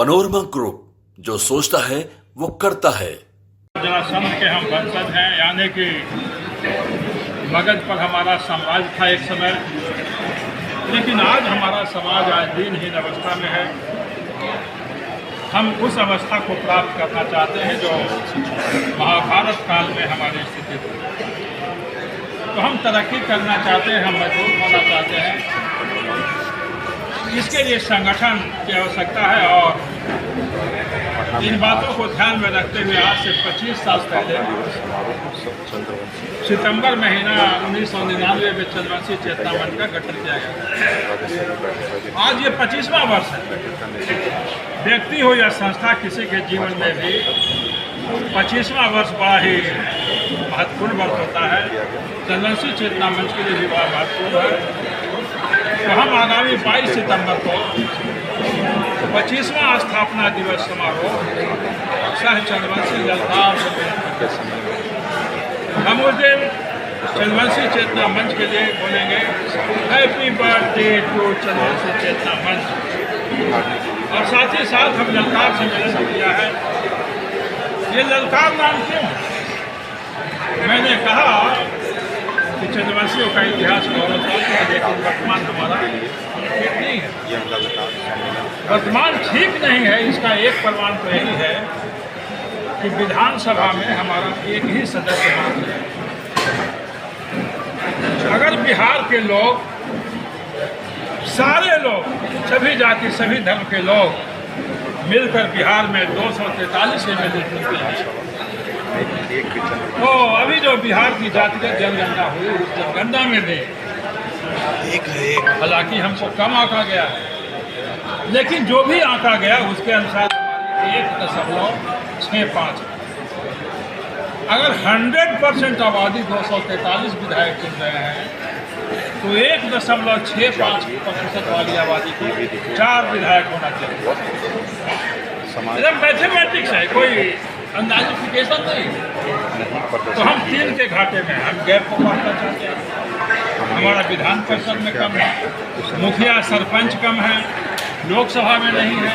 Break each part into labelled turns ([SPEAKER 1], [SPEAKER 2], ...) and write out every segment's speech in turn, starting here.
[SPEAKER 1] Panorama group, जो सोचता है वो करता है।
[SPEAKER 2] जरासंध के हम वंशज हैं, यानी कि मगध पर हमारा साम्राज्य था एक समय, लेकिन आज हमारा समाज आज दिनहीन अवस्था में है। हम उस अवस्था को प्राप्त करना चाहते हैं जो महाभारत काल में हमारी स्थिति थी। तो हम तरक्की करना चाहते हैं, हम मजबूत होना चाहते हैं। इसके लिए संगठन की आवश्यकता है और इन बातों को ध्यान में रखते हुए आज से 25 साल पहले सितंबर महीना 1999 में चंद्रवंशी चेतना मंच का गठन किया गया। आज ये 25वां वर्ष है। व्यक्ति हो या संस्था, किसी के जीवन में भी 25वां वर्ष बड़ा ही महत्वपूर्ण वर्ष होता है। चंद्रवंशी चेतना मंच के लिए भी बड़ा महत्वपूर्ण है। तो हम आगामी 22 सितंबर को 25वां स्थापना दिवस समारोह सह चंद्रवंशी ललकार हम उस दिन चंद्रवंशी चेतना मंच के लिए बोलेंगे हैप्पी बर्थडे टू चंद्रवंशी चेतना मंच। और साथ ही साथ हम ललकार से मिलन किया है। ये ललकार नाम क्यों है? मैंने कहा कि चंद्रवंशियों का इतिहास गौरवशाली है, लेकिन वर्तमान हमारा ठीक नहीं है। वर्तमान ठीक नहीं है, इसका एक प्रमाण तो यही है कि विधानसभा में हमारा एक ही सदस्य मात्र है। अगर बिहार के लोग, सारे लोग, सभी जाति सभी धर्म के लोग मिलकर बिहार में 243 MLA चुनते हैं, तो अभी जो बिहार की जातिगत जनगणना हुई, उस जनगणना में भी हालांकि हमको कम आंका गया है, लेकिन जो भी आंका गया उसके अनुसार 1.65। अगर 100% आबादी 243 विधायक चुन रहे हैं तो 1.65% वाली आबादी को 4 विधायक होना चाहिए। मैथमेटिक्स है, कोई अंदाजिफिकेशन नहीं। तो हम 3 के घाटे में, हम गैप को बढ़ना चाहते हैं। हमारा विधान परिषद में कम है, मुखिया सरपंच कम है, लोकसभा में नहीं है,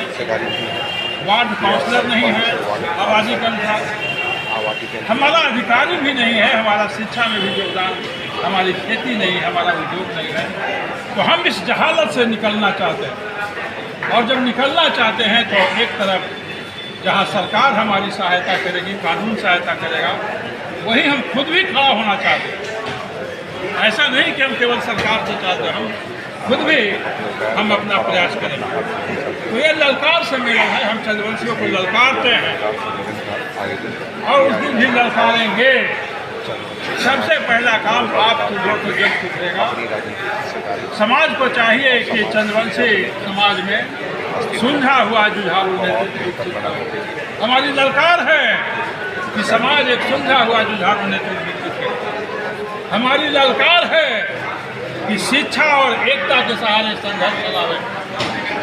[SPEAKER 2] वार्ड काउंसलर नहीं है, आबादी कम था, हमारा अधिकारी भी नहीं है, हमारा शिक्षा में भी योगदान, हमारी खेती नहीं है, हमारा उद्योग नहीं है। तो हम इस जहालत से निकलना चाहते हैं। और जब निकलना चाहते हैं तो एक तरफ जहाँ सरकार हमारी सहायता करेगी, कानून सहायता करेगा, वही हम खुद भी खड़ा होना चाहते हैं। ऐसा नहीं कि हम केवल सरकार से चाहते हैं, हम खुद भी हम अपना प्रयास करेंगे। तो ये ललकार सम्मेलन है, हम चंद्रवंशियों को ललकारते हैं और उस दिन भी ललकारेंगे। सबसे पहला काम आप चूल्हों को जल सुधरेगा। समाज को चाहिए कि चंद्रवंशी समाज में सुलझा हुआ जुझारू नेतृत्व। हमारी ललकार है कि समाज एक सुलझा हुआ जुझारू नेतृत्व करे। हमारी ललकार है कि शिक्षा और एकता के सहारे संघर्ष चलावे,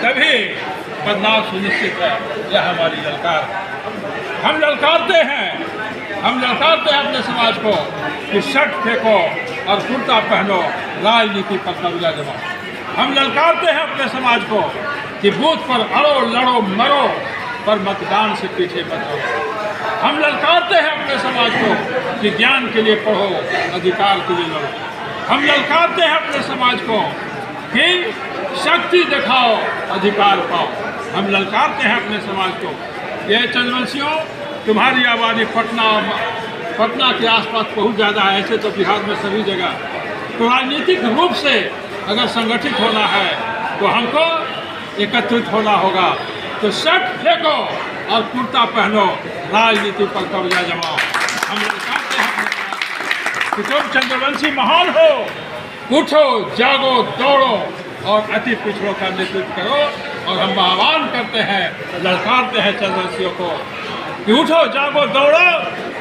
[SPEAKER 2] तभी बदलाव सुनिश्चित है। यह हमारी ललकार है। हम ललकारते हैं अपने समाज को कि शर्ट फेंको और कुर्ता पहनो, राजनीति पर कब्जा जमाओ। हम ललकारते हैं अपने समाज को कि बूथ पर अड़ो लड़ो मरो, पर मतदान से पीछे मत रहो। हम ललकारते हैं अपने समाज को कि ज्ञान के लिए पढ़ो, अधिकार के लिए लड़ो। हम ललकारते हैं अपने समाज को कि शक्ति दिखाओ, अधिकार पाओ। हम ललकारते हैं अपने समाज को, ये चंद्रवंशियों, तुम्हारी आबादी पटना के आसपास बहुत ज़्यादा है, ऐसे तो बिहार में सभी जगह। तो राजनीतिक रूप से अगर संगठित होना है तो हमको एकत्रित होना होगा। तो शर्ट फेंको और कुर्ता पहनो, राजनीति पर कब्जा जमाओ। हम ललकारते हैं कि तुम चंद्रवंशी महान हो, उठो, जागो, दौड़ो और अति पिछड़ों का नेतृत्व करो। और हम आह्वान करते हैं, ललकारते हैं चंद्रवंशियों को कि उठो, जागो, दौड़ो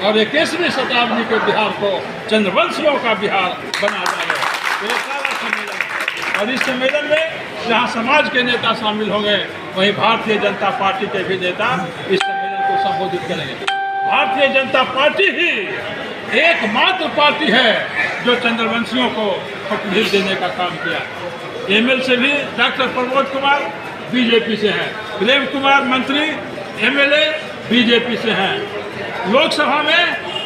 [SPEAKER 2] और 21वीं शताब्दी के बिहार को चंद्रवंशियों का बिहार बना जाए। तो ये सारा सम्मेलन, और इस सम्मेलन में जहाँ समाज के नेता शामिल होंगे, वहीं भारतीय जनता पार्टी के भी नेता इस सम्मेलन को संबोधित करेंगे। भारतीय जनता पार्टी ही एकमात्र पार्टी है जो चंद्रवंशियों को फकीर देने का काम किया। एमएल से भी डॉक्टर प्रमोद कुमार, बीजेपी से हैं, प्रेम कुमार मंत्री एमएलए बीजेपी से हैं। लोकसभा में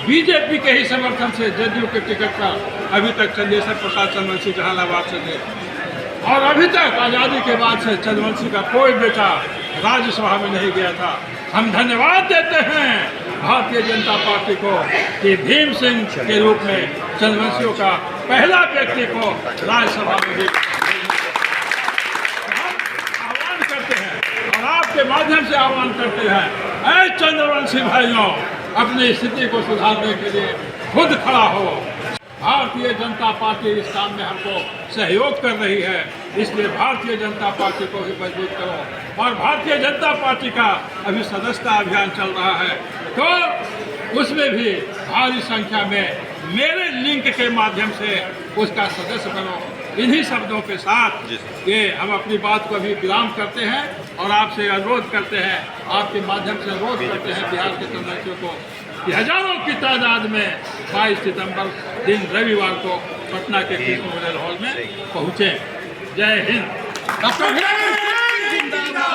[SPEAKER 2] बीजेपी के ही समर्थन से जदयू के टिकट पर अभी तक चंदेश्वर प्रसाद चंद्रवंशी जहानाबाद से थे, और अभी तक आज़ादी के बाद से चंद्रवंशी का कोई बेटा राज्यसभा में नहीं गया था। हम धन्यवाद देते हैं भारतीय जनता पार्टी को कि भीम सिंह के रूप में चंद्रवंशियों का पहला व्यक्ति को राज्यसभा में भी आह्वान करते हैं और आपके माध्यम से आह्वान करते हैं, ऐ चंद्रवंशी भाइयों, अपनी स्थिति को सुधारने के लिए खुद खड़ा हो। भारतीय जनता पार्टी इस काम में हमको सहयोग कर रही है, इसलिए भारतीय जनता पार्टी को भी मजबूत करो। और भारतीय जनता पार्टी का अभी सदस्यता अभियान चल रहा है, तो उसमें भी भारी संख्या में मेरे लिंक के माध्यम से उसका सदस्य बनो। इन्हीं शब्दों के साथ ये हम अपनी बात को अभी विराम करते हैं और आपसे अनुरोध करते हैं, आपके माध्यम से अनुरोध करते हैं बिहार के चंद्रवंशियों को कि हजारों की तादाद में 22 सितंबर दिन रविवार को पटना के कृष्ण मेमोरियल हॉल में पहुँचे। जय हिंद। डॉक्टर
[SPEAKER 3] जिंदाबाद।